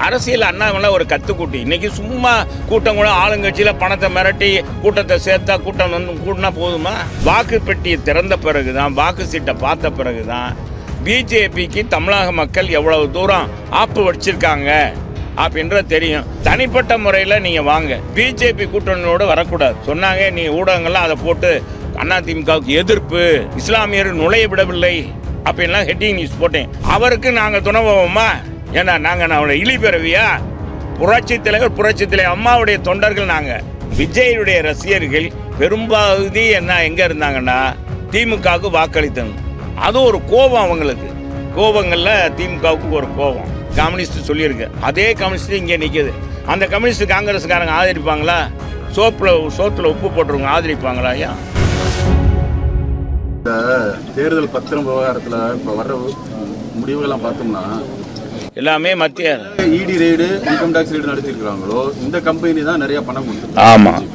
அரசியல் அண்ணாமலை ஒரு கத்துக்குட்டி. இன்னைக்கு சும்மா கூட்டம் கூட ஆளுங்கட்சியில் பணத்தை மிரட்டி கூட்டத்தை சேர்த்தா கூட்டம் வந்து கூட்டினா போதுமா? வாக்கு பெட்டியை திறந்த பிறகு தான், வாக்கு சீட்டை பார்த்த பிறகு தான் பிஜேபிக்கு தமிழக மக்கள் எவ்வளவு தூரம் ஆப்பு வச்சிருக்காங்க அப்படின்றது தெரியும். தனிப்பட்ட முறையில் நீங்கள் வாங்க, பிஜேபி கூட்டணியோடு வரக்கூடாது சொன்னாங்க. நீங்கள் ஊடகங்கள்லாம் அதை போட்டு அதிமுகவுக்கு எதிர்ப்பு, இஸ்லாமியர் நுழைய விடவில்லை அப்படின்லாம் ஹெட்டிங் நியூஸ் போட்டேன். அவருக்கு நாங்கள் துணை போவோமா? ஏன்னா நாங்கள் அவளை இழிபிறவியா? புரட்சி தலைவர் அம்மாவுடைய தொண்டர்கள் நாங்கள். விஜயுடைய ரசிகர்கள் பெரும்பாதி என்ன எங்கே இருந்தாங்கன்னா திமுகவுக்கு வாக்களித்தது. அது ஒரு கோபம் அவங்களுக்கு. கோபங்களில் திமுகவுக்கு ஒரு கோபம். கம்யூனிஸ்ட் சொல்லியிருக்கு, அதே கம்யூனிஸ்ட் இங்கே நிற்கிது. அந்த கம்யூனிஸ்ட் காங்கிரஸ்காரங்க ஆதரிப்பாங்களா? சோத்துல உப்பு போட்டுருவங்க ஆதரிப்பாங்களா? ஐயா, இந்த தேர்தல் பத்திரம் விவகாரத்தில் இப்போ வர்ற முடிவுகள்லாம் பார்த்தோம்னா எல்லாமே மத்திய இடி ரெய்டு, இன்கம் டாக்ஸ் ரெய்டு நடத்திருக்கிறாங்களோ இந்த கம்பெனி தான் நிறைய பணம் கொடுத்து. ஆமாம்,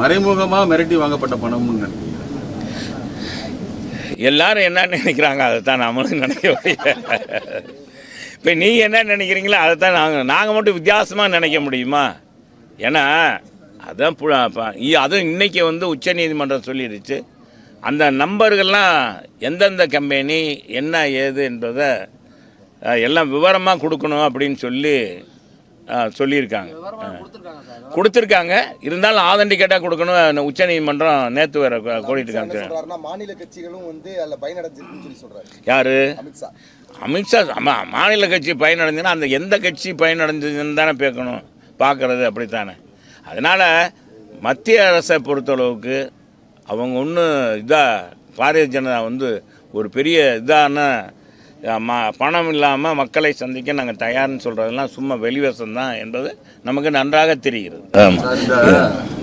மறைமுகமாக மிரட்டி வாங்கப்பட்ட பணம்னு நினைக்கிறீங்க? எல்லாரும் என்ன நினைக்கிறாங்க அதைத்தான் நம்மளும் நினைக்க. இப்போ நீங்கள் என்ன நினைக்கிறீங்களோ அதைத்தான் நாங்கள் மட்டும் வித்தியாசமாக நினைக்க முடியுமா? ஏன்னா அதுவும் இன்னைக்கு உச்சநீதிமன்றம் சொல்லிடுச்சு, அந்த நம்பர்கள்லாம் எந்தெந்த கம்பெனி என்ன ஏது என்பதை எல்லாம் விவரமாக கொடுக்கணும் அப்படின்னு சொல்லியிருக்காங்க. கொடுத்துருக்காங்க. இருந்தாலும் ஆதென்டிகேட்டாக கொடுக்கணும். உச்சநீதிமன்றம் நேற்று வேற கோடிட்டு காமிச்சாங்க. மாநில கட்சிகளும் பயனடைஞ்சிருக்குன்னு சொல்லி சொல்றாரு. யாரு? அமித்ஷா. ஆமாம், மாநில கட்சி பயனடைஞ்சுன்னா அந்த எந்த கட்சி பயனடைஞ்சதுன்னு தானே பார்க்கறது அப்படித்தானே. அதனால் மத்திய அரசை பொறுத்தளவுக்கு அவங்க ஒன்றும் பாரதிய ஜனதா ஒரு பெரிய பணம் இல்லாமல் மக்களை சந்திக்க நாங்கள் தயார்னு சொல்கிறதெல்லாம் சும்மா வெளிவசம் தான் என்பது நமக்கு நன்றாக தெரிகிறது. இந்த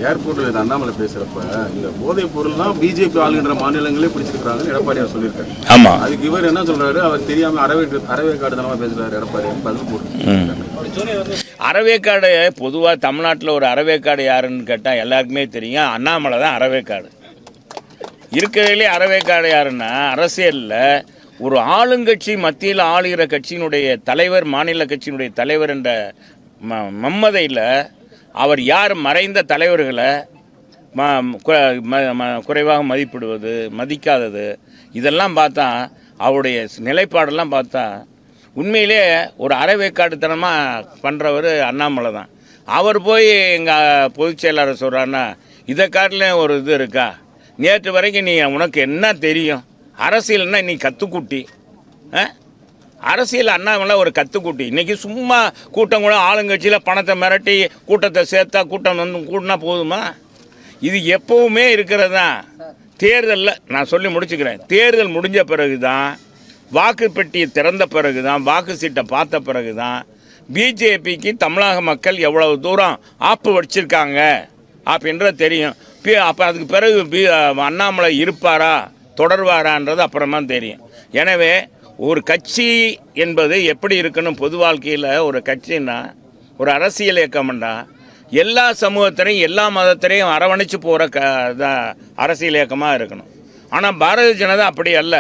ஏர்போர்ட்டில் அண்ணாமலை பேசுகிறப்ப இந்த போதைப் பொருள்லாம் பிஜேபி ஆளுகின்ற மாநிலங்களே பிடிச்சிருக்கிறாங்கன்னு எடப்பாடியார் சொல்லியிருக்காரு. ஆமாம், அதுக்கு இவர் என்ன சொல்கிறாரு? அவர் தெரியாமல் அறவேக்காடு தனமாக பேசுகிறாரு எடப்பாடி. பதில் போட்டு அறவேக்காடு பொதுவாக தமிழ்நாட்டில் ஒரு அறவேக்காடு யாருன்னு கேட்டால் எல்லாருக்குமே தெரியும். அண்ணாமலை தான் அறவேக்காடு. இருக்கிறதுலே அறவேக்காடு யாருன்னா அரசியலில் ஒரு ஆளுங்கட்சி, மத்தியில் ஆளுகிற கட்சியினுடைய தலைவர், மாநில கட்சியினுடைய தலைவர் என்ற மம்மதையில் அவர் யார் மறைந்த தலைவர்களை குறைவாக மதிப்பிடுவது, மதிக்காதது, இதெல்லாம் பார்த்தா அவருடைய நிலைப்பாடெல்லாம் பார்த்தா உண்மையிலே ஒரு அறவேக்காட்டுத்தனமாக பண்ணுறவர் அண்ணாமலை தான். அவர் போய் எங்கள் பொதுச் செயலாளர் சொல்கிறாருன்னா இதை காட்டிலும் ஒரு இருக்கா? நேற்று வரைக்கும் உனக்கு என்ன தெரியும்? அரசியல்னா நீ கத்துக்குட்டி. அரசியல் அண்ணாமலை ஒரு கத்துக்குட்டி. இன்றைக்கி சும்மா கூட்டம் கூட ஆளுங்கட்சியில் பணத்தை மிரட்டி கூட்டத்தை சேர்த்தா கூட்டம் வந்து கூட்டினா போதுமா? இது எப்போவுமே இருக்கிறது தான். தேர்தலில் நான் சொல்லி முடிச்சுக்கிறேன். தேர்தல் முடிஞ்ச பிறகு தான், வாக்கு பெட்டியை திறந்த பிறகு தான், வாக்கு சீட்டை பார்த்த பிறகு தான் பிஜேபிக்கு தமிழக மக்கள் எவ்வளவு தூரம் ஆப்பு வச்சிருக்காங்க அப்படின்றது தெரியும். அப்போ அதுக்கு பிறகு அண்ணாமலை இருப்பாரா தொடர்வாரான்றது அப்புறமா தெரியும். எனவே ஒரு கட்சி என்பது எப்படி இருக்கணும்? பொது வாழ்க்கையில் ஒரு கட்சின்னா, ஒரு அரசியல் இயக்கம்னா எல்லா சமூகத்திலையும் எல்லா மதத்திலையும் அரவணைச்சு போகிற அரசியல் இயக்கமாக இருக்கணும். ஆனால் பாரதிய ஜனதா அப்படி அல்ல,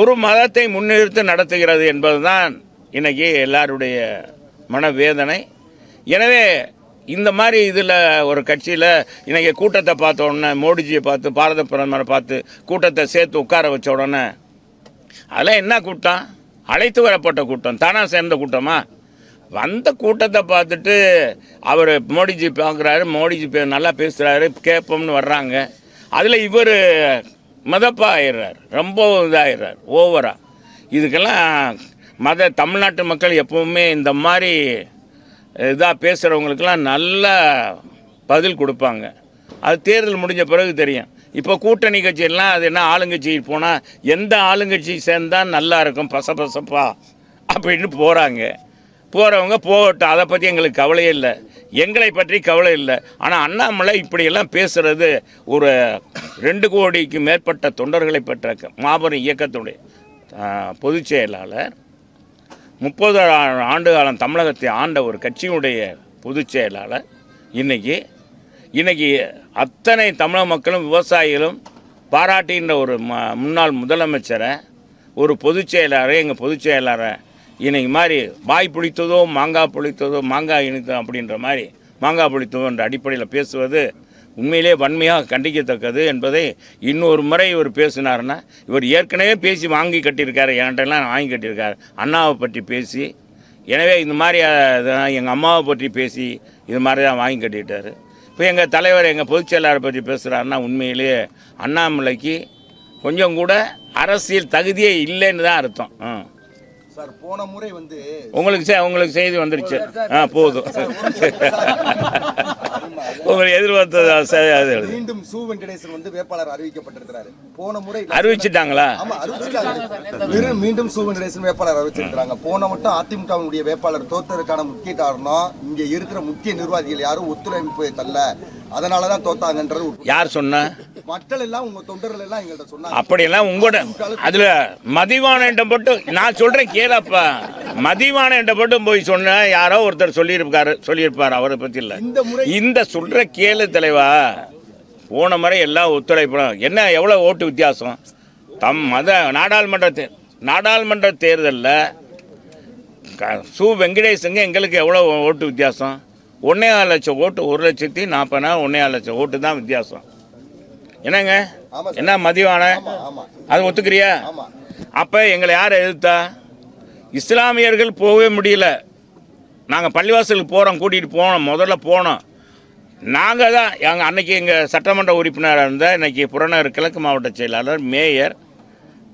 ஒரு மதத்தை முன்னிறுத்தி நடத்துகிறது என்பது தான் இன்றைக்கி எல்லாருடைய மனவேதனை. எனவே இந்த மாதிரி இதில் ஒரு கட்சியில் இன்றைக்கி கூட்டத்தை பார்த்த உடனே மோடிஜியை பார்த்து, பாரத பிரதமரை பார்த்து கூட்டத்தை சேர்த்து உட்கார வச்ச உடனே அதெல்லாம் என்ன கூட்டம்? அழைத்து வரப்பட்ட கூட்டம் தானாக சேர்ந்த கூட்டமா? வந்த கூட்டத்தை பார்த்துட்டு அவர் மோடிஜி பார்க்குறாரு, மோடிஜி நல்லா பேசுகிறாரு, கேட்போம்னு வர்றாங்க. அதில் இவர் மதப்பாக ஆயிடுறார், ரொம்ப இதாகிடுறார் ஓவராக. இதுக்கெல்லாம் தமிழ்நாட்டு மக்கள் எப்போவுமே இந்த மாதிரி பேசுகிறவங்களுக்கெல்லாம் நல்ல பதில் கொடுப்பாங்க. அது தேர்தல் முடிஞ்ச பிறகு தெரியும். இப்போ கூட்டணி கட்சியெல்லாம் அது என்ன, ஆளுங்கட்சி போனால் எந்த ஆளுங்கட்சி சேர்ந்தால் நல்லா இருக்கும் பசப்பா அப்படின்னு போகிறவங்க போகட்டும், அதை பற்றி எங்களுக்கு கவலையே இல்லை, எங்களை பற்றி கவலை இல்லை. ஆனால் அண்ணாமலை இப்படியெல்லாம் பேசுகிறது ஒரு 2 கோடிக்கு மேற்பட்ட தொண்டர்களை பெற்ற மாபெரும் இயக்கத்துடைய பொதுச் செயலாளர், 30 ஆண்டு காலம் தமிழகத்தை ஆண்ட ஒரு கட்சியினுடைய பொதுச் செயலாளர், இன்னைக்கு அத்தனை தமிழக மக்களும் விவசாயிகளும் பாராட்டுகின்ற ஒரு முன்னாள் முதலமைச்சரை, ஒரு பொதுச் செயலாளரை, எங்கள் பொதுச் செயலாளரை இன்னைக்கு மாதிரி வாய் புளித்ததோ மாங்காய் புளித்ததோ மாங்காய் இனித்ததோ அப்படின்ற மாதிரி மாங்காய் புளித்ததோ என்ற அடிப்படையில் பேசுவது உண்மையிலே வன்மையாக கண்டிக்கத்தக்கது என்பதை இன்னொரு முறை இவர் பேசினார்னா, இவர் ஏற்கனவே பேசி வாங்கி கட்டியிருக்காரு, என்கிட்டலாம் வாங்கி கட்டியிருக்காரு அண்ணாவை பற்றி பேசி. எனவே இந்த மாதிரி எங்கள் அம்மாவை பற்றி பேசி இது மாதிரி தான் வாங்கி கட்டிட்டார். இப்போ எங்கள் தலைவர் எங்கள் பொதுச் செயலாளரை பற்றி பேசுகிறாருன்னா உண்மையிலேயே அண்ணாமலைக்கு கொஞ்சம் கூட அரசியல் தகுதியே இல்லைன்னு தான் அர்த்தம். சார் போன முறை வந்து உங்களுக்கு செய்தி வந்துருச்சு. போதும். உங்களுக்கு எதிர்பார்த்தது மீண்டும் சு வெங்கடேசன் வந்து வேட்பாளர் அறிவிக்கப்பட்டிருக்கிறாரு. போன முறை அறிவிச்சிட்டாங்களா? ஆமா அறிவிச்சிட்டாங்க. மீண்டும் சு வெங்கடேசன் வேட்பாளர் அறிவிச்சிருக்காங்க. போன மட்டும் அதிமுகவுடைய வேட்பாளர் தோத்ததற்கான முக்கிய காரணம் இங்க இருக்கிற முக்கிய நிர்வாகிகள் யாரும் ஒத்துழைப்பு தரல, அதனாலதான் தோத்தாங்கன்றது. யார் சொன்னா? மக்கள் எல்லாம் உங்க தொண்டர்கள் எல்லாம் எங்கள்கிட்ட சொன்னாங்க. அப்படியெல்லாம் உங்களோட அதுல மதிவான போட்டு நான் சொல்றேன் கேளப்பா. மதிவான போட்டு போய் சொன்ன யாரோ ஒருத்தர் சொல்லியிருப்பார் அவரை பத்தி இல்ல. இந்த சொல்ற கேளு தலைவா. போன முறை எல்லாம் ஒத்துழைப்படும். என்ன எவ்வளவு ஓட்டு வித்தியாசம்? நாடாளுமன்ற தேர்தலில் சு வெங்கடேசங்க எங்களுக்கு எவ்வளோ ஓட்டு வித்தியாசம்? 1.4 லட்சம் ஓட்டு, 1,40,000 1.4 லட்சம் ஓட்டு தான் வித்தியாசம். என்னங்க என்ன மதிவான அது ஒத்துக்கிறியா? அப்போ எங்களை யார் எதிர்த்தா? இஸ்லாமியர்கள் போகவே முடியல. நாங்கள் பள்ளிவாசலுக்கு போகிறோம், கூட்டிகிட்டு போனோம், முதல்ல போனோம். நாங்கள் தான் அன்னைக்கு எங்கள் சட்டமன்ற உறுப்பினராக இருந்த இன்னைக்கு புறநகர் கிழக்கு மாவட்ட செயலாளர், மேயர்,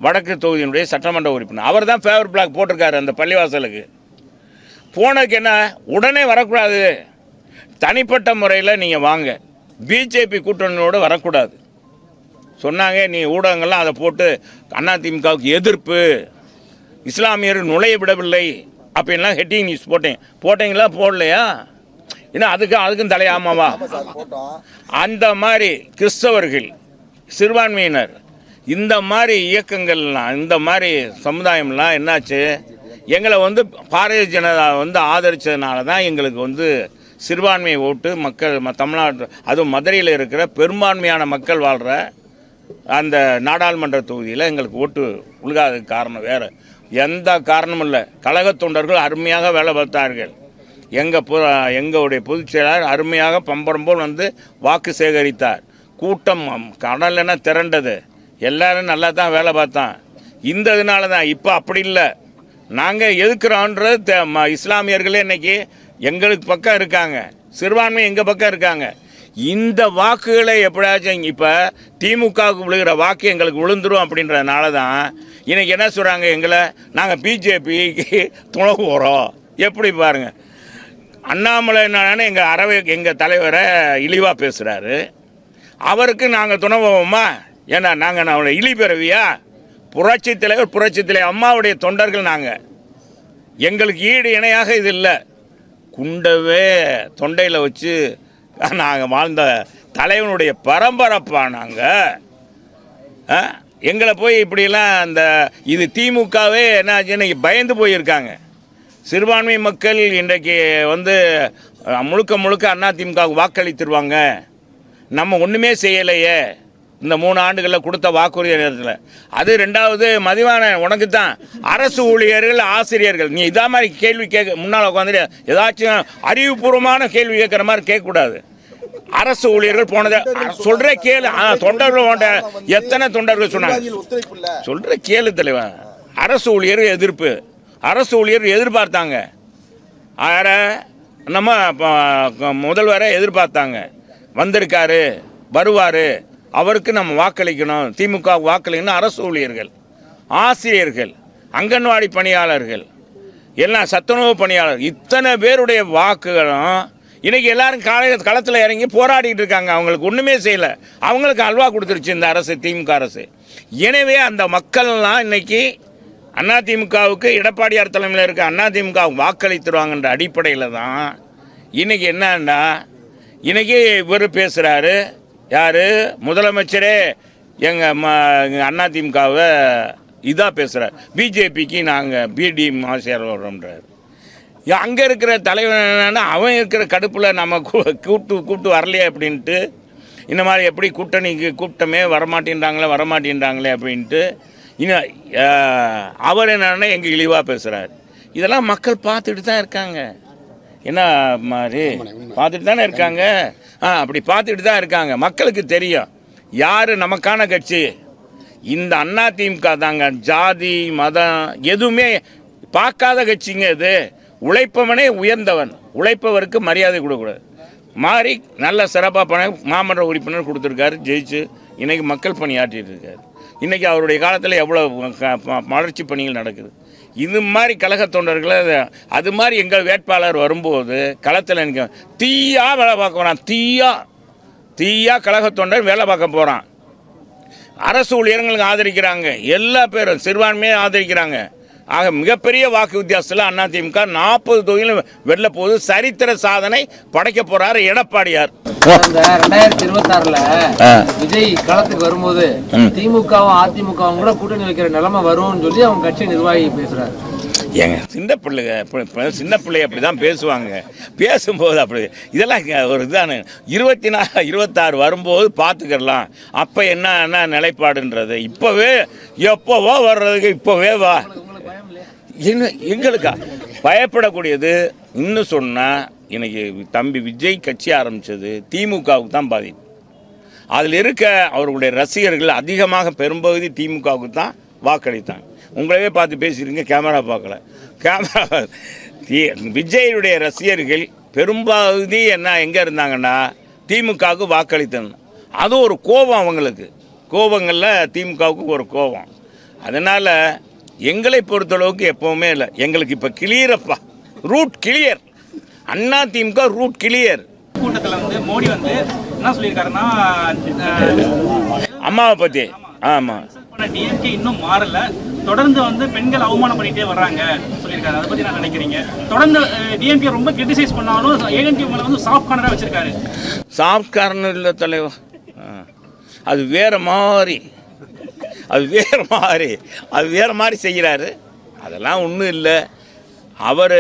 வடக்கு தொகுதியினுடைய சட்டமன்ற உறுப்பினர், அவர் தான் ஃபேவர் பிளாக் போட்டிருக்காரு அந்த பள்ளிவாசலுக்கு. போனதுக்கு என்ன, உடனே வரக்கூடாது, தனிப்பட்ட முறையில் நீங்கள் வாங்க, பிஜேபி கூட்டணியோடு வரக்கூடாது சொன்னாங்க. நீ ஊடகங்கள்லாம் அதை போட்டு அதிமுகவுக்கு எதிர்ப்பு, இஸ்லாமியர் நுழைய விடவில்லை அப்படின்லாம் ஹெட்டிங் நியூஸ் போட்டீங்களா? போடலையா? ஏன்னா அதுக்கும் தலையாமாவா? அந்த மாதிரி கிறிஸ்தவர்கள், சிறுபான்மையினர், இந்த மாதிரி இயக்கங்கள்லாம், இந்த மாதிரி சமுதாயம்லாம் என்னாச்சு, எங்களை வந்து பாரதிய ஜனதா வந்து ஆதரித்ததுனால தான் எங்களுக்கு சிறுபான்மை ஓட்டு மக்கள் தமிழ்நாட்டு, அதுவும் மதுரையில் இருக்கிற பெரும்பான்மையான மக்கள் வாழ்கிற அந்த நாடாளுமன்ற தொகுதியில் எங்களுக்கு ஓட்டு உழுகாததுக்கு காரணம் வேறு எந்த காரணமும் இல்லை. கழக தொண்டர்கள் அருமையாக வேலை பார்த்தார்கள். எங்களுடைய பொதுச் செயலாளர் அருமையாக பம்பரம் போல் வாக்கு சேகரித்தார். கூட்டம் கடலென திரண்டது. எல்லாரும் நல்லா தான் வேலை பார்த்தான். இந்த இதனால தான் இப்போ அப்படி இல்லை. நாங்கள் எதுக்குறோன்றது இஸ்லாமியர்களே இன்னைக்கு எங்களுக்கு பக்கம் இருக்காங்க, சிறுபான்மை எங்கள் பக்கம் இருக்காங்க. இந்த வாக்குகளை எப்படியாச்சும் இப்போ திமுகவுக்கு விழுகிற வாக்கு எங்களுக்கு விழுந்துரும் அப்படின்றதுனால தான் இன்றைக்கி என்ன சொல்கிறாங்க, எங்களை நாங்கள் பிஜேபிக்கு துணை போகிறோம். எப்படி பாருங்கள், அண்ணாமலை என்னன்னா எங்கள் தலைவரை இழிவாக பேசுகிறாரு. அவருக்கு நாங்கள் துணை போவோமா? ஏன்னா நாங்கள் அவளை இழி பிறவியா? புரட்சி தலைவர் அம்மாவுடைய தொண்டர்கள் நாங்கள். எங்களுக்கு ஈடு இணையாக இது இல்லை. குண்டவே தொண்டையில் வச்சு நாங்கள் வாழ்ந்த தலைவனுடைய பரம்பரைப்பா நாங்கள். எங்களை போய் இப்படிலாம் இது திமுகவே என்னாச்சு, இன்னைக்கு பயந்து போயிருக்காங்க. சிறுபான்மை மக்கள் இன்றைக்கு முழுக்க அதிமுகவுக்கு வாக்களித்துருவாங்க. நம்ம ஒன்றுமே செய்யலையே இந்த 3 ஆண்டுகளில் கொடுத்த வாக்குறுதி நேரத்தில். அது ரெண்டாவது மதிவான உனக்கு தான் அரசு ஊழியர்கள், ஆசிரியர்கள், நீ இதா மாதிரி கேள்வி முன்னால் உட்காந்துட்டு ஏதாச்சும் அறிவுபூர்வமான கேள்வி கேட்குற மாதிரி கேட்கக்கூடாது. அரசு ஊழியர்கள் போனதை சொல்கிற கேளு. தொண்டர்கள் எத்தனை தொண்டர்கள் சொன்னாங்க, சொல்கிற கேளு தலைவன். அரசு ஊழியர் எதிர்ப்பு, அரசு ஊழியர் எதிர்பார்த்தாங்க. நம்ம முதல்வரை எதிர்பார்த்தாங்க. வந்திருக்காரு, வருவார், அவருக்கு நம்ம வாக்களிக்கணும், திமுக வாக்களிக்கணும். அரசு ஊழியர்கள், ஆசிரியர்கள், அங்கன்வாடி பணியாளர்கள், எல்லாம் சத்துணவு பணியாளர், இத்தனை பேருடைய வாக்குகளும் இன்றைக்கி எல்லாரும் களத்தில் இறங்கி போராடிட்டு இருக்காங்க. அவங்களுக்கு ஒன்றுமே செய்யலை. அவங்களுக்கு அல்வா கொடுத்துருச்சு இந்த அரசு, திமுக அரசு. எனவே அந்த மக்கள்லாம் இன்றைக்கி அதிமுகவுக்கு, எடப்பாடியார் தலைமையில் இருக்க அதிமுக வாக்களித்துருவாங்கன்ற அடிப்படையில் தான் இன்றைக்கி என்னன்னா, இன்றைக்கி இவர் பேசுகிறாரு, யார் முதலமைச்சரே எங்கள் அதிமுகவை இதாக பேசுகிறார், பிஜேபிக்கு நாங்கள் பிடி மாசியார்ன்றார். அங்கே இருக்கிற தலைவர் என்னன்னா, அவன் இருக்கிற கடுப்பில் நம்ம கூப்பிட்டு வரலையே அப்படின்ட்டு, இந்த மாதிரி எப்படி கூட்டணிக்கு கூப்பிட்டமே வரமாட்டேன்றாங்களே அப்படின்ட்டு இன்னும் அவர் என்னன்னா எங்கள் இழிவாக பேசுகிறார். இதெல்லாம் மக்கள் பார்த்துட்டு தான் இருக்காங்க. என்ன மாதிரி பார்த்துட்டு தானே இருக்காங்க. அப்படி பார்த்துட்டு தான் இருக்காங்க. மக்களுக்கு தெரியும் யார் நமக்கான கட்சி. இந்த அதிமுக தாங்க. ஜாதி மதம் எதுவுமே பார்க்காத கட்சிங்க இது. உழைப்பவனே உயர்ந்தவன். உழைப்பவருக்கு மரியாதை கொடுக்கக்கூடாது. மாறி நல்ல சிறப்பாக மாமன்ற உறுப்பினர் கொடுத்துருக்காரு, ஜெயிச்சு இன்றைக்கி மக்கள் பணி ஆற்றிட்டு இருக்காரு. இன்றைக்கி அவருடைய காலத்தில் எவ்வளோ வளர்ச்சி பணிகள் நடக்குது. இது மாதிரி கழக தொண்டர்களை அது மாதிரி எங்கள் வேட்பாளர் வரும்போது களத்தில் எனக்கு தீயா வேலை பார்க்க போகிறான். தீயா கழக தொண்டர் வேலை பார்க்க போகிறான். அரசு ஊழியர்களுக்கு ஆதரிக்கிறாங்க. எல்லா பேரும் சிறுபான்மையை ஆதரிக்கிறாங்க. ஆக மிகப்பெரிய வாக்கு வித்தியாசத்தில் அதிமுக 40 தொகுதியிலும் வெல்ல போது சரித்திர சாதனை படைக்க போறாரு எடப்பாடியார். இந்த 2026ல விஜய் களத்துக்கு வரும்போது திமுகவும் அதிமுகவும் கூட கூட்டணி வைக்கிற நிலைமை வரும்னு சொல்லி அவங்க கட்சி நிர்வாகி பேசுறாரு. ஏங்க சின்ன பிள்ளை அப்படி தான் பேசுவாங்க. பேசும்போது அப்படி இதெல்லாம் ஒரு இதான 26 வரும்போது பார்த்துக்கிடலாம். அப்போ என்ன நிலைப்பாடுன்றது இப்போவே எப்போவோ வர்றதுக்கு இப்போவே வா. எங்களுக்கா பயப்படக்கூடியது இன்னும் சொன்னால் இன்னைக்கு தம்பி விஜய் கட்சி ஆரம்பித்தது திமுகவுக்கு தான் பாதிப்பு. அதில் இருக்க அவர்களுடைய ரசிகர்கள் அதிகமாக பெரும்பகுதி திமுகவுக்கு தான் வாக்களித்தாங்க. உங்களவே பார்த்து பேசிடுங்க, கேமரா பார்க்கல. விஜயுடைய ரசிகர்கள் பெரும்பகுதி எங்கே இருந்தாங்கன்னா திமுகவுக்கு வாக்களித்தாங்க. அது ஒரு கோபம் அவங்களுக்கு. கோபங்களில் திமுகவுக்கு ஒரு கோபம். அதனால் எங்களை பொறுத்தளவுக்கு எப்போவுமே இல்லை. எங்களுக்கு இப்போ கிளியரப்பா, route clear. AIADMK route clear. கூட்டத்தில் வந்து மோடி வந்து என்ன சொல்லியிருக்காருன்னா அம்மாவை பற்றி ஆமாம் டிஎம்கே இன்னும் மாறல, தொடர்ந்து வந்து பெண்கள் அவமானம் பண்ணிட்டே வர்றாங்க சொல்லியிருக்காரு. அதை பற்றி நான் நினைக்கிறீங்க? தொடர்ந்து டிஎம்கே ரொம்ப கிரிட்டிசைஸ் பண்ணாலும் ஏஎன்டி மேலே வந்து சாஃப்ட் கார்னராக வச்சிருக்காரு. சாஃப்ட் கார்னர் இல்லை தலைவா, அது வேற மாதிரி, அது வேறு மாதிரி செய்கிறாரு. அதெல்லாம் ஒன்றும் இல்லை. அவர்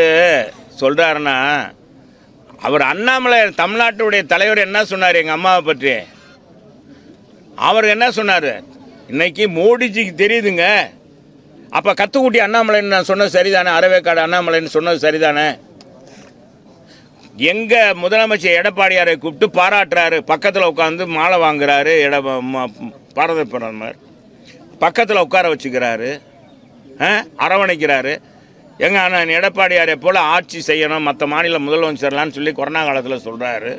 சொல்கிறாருன்னா அவர் அண்ணாமலை தமிழ்நாட்டுடைய தலைவர் என்ன சொன்னார் எங்கள் அம்மாவை பற்றி? அவர் என்ன சொன்னார்? இன்னைக்கு மோடிஜிக்கு தெரியுதுங்க. அப்போ கத்துக்குட்டி அண்ணாமலைன்னு நான் சொன்னது சரிதானே? அறவேக்காடு அண்ணாமலைன்னு சொன்னது சரிதானே? எங்கள் முதலமைச்சர் எடப்பாடியாரை கூப்பிட்டு பாராட்டுறாரு. பக்கத்தில் உட்காந்து மாலை வாங்குறாரு. பாரத பிரதமர் பக்கத்தில் உட்கார வச்சுக்கிறாரு, அரவணைக்கிறாரு. எங்கள் அண்ணன் எடப்பாடியாரை போல் ஆட்சி செய்யணும், மற்ற மாநில முதலமைச்சர்லான்னு சொல்லி கொரோனா காலத்தில் சொல்கிறாரு.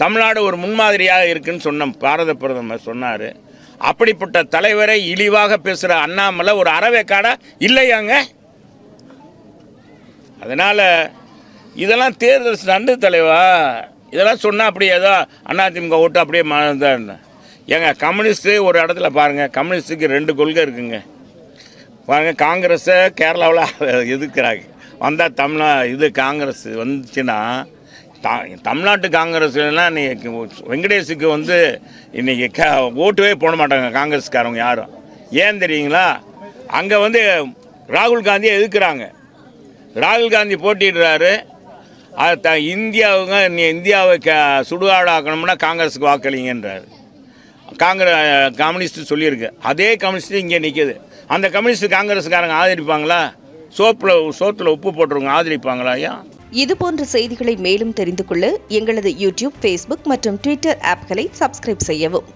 தமிழ்நாடு ஒரு முன்மாதிரியாக இருக்குன்னு சொன்ன பாரத பிரதமர் சொன்னார். அப்படிப்பட்ட தலைவரை இழிவாக பேசுகிற அண்ணாமலை ஒரு அறவேக்காடா இல்லையாங்க? அதனால் இதெல்லாம் தேர்தல் நண்டு தலைவா. இதெல்லாம் சொன்னால் அப்படி ஏதோ அதிமுக ஓட்டு அப்படியே தான். ஏங்க கம்யூனிஸ்ட்டு ஒரு இடத்துல பாருங்கள், கம்யூனிஸ்ட்டுக்கு 2 கொள்கை இருக்குங்க பாருங்கள். காங்கிரஸை கேரளாவில் எதிர்க்கிறாங்க. வந்தால் காங்கிரஸ் வந்துச்சுன்னா தமிழ்நாட்டு காங்கிரஸ்லாம் இன்னைக்கு வெங்கடேஷுக்கு வந்து இன்றைக்கி ஓட்டுவே போட மாட்டாங்க காங்கிரஸ்காரவங்க யாரும். ஏன் தெரியுங்களா? அங்கே வந்து ராகுல் காந்தியை எதிர்க்கிறாங்க. ராகுல் காந்தி போட்டிடுறாரு. இந்தியாவை சுடுகாடாக்கணும்னா காங்கிரஸுக்கு வாக்களிங்கன்றார். கம்யூனிஸ்ட் சொல்லியிருக்கு. அதே கம்யூனிஸ்ட் இங்கே நிற்கிது. அந்த கம்யூனிஸ்ட் காங்கிரஸ்காரங்க ஆதரிப்பாங்களா? சோத்தில் உப்பு போட்டுருவங்க ஆதரிப்பாங்களா? ஐயா, இது போன்ற செய்திகளை மேலும் தெரிந்து கொள்ள எங்களது யூடியூப், ஃபேஸ்புக் மற்றும் ட்விட்டர் ஆப்களை சப்ஸ்கிரைப் செய்யவும்.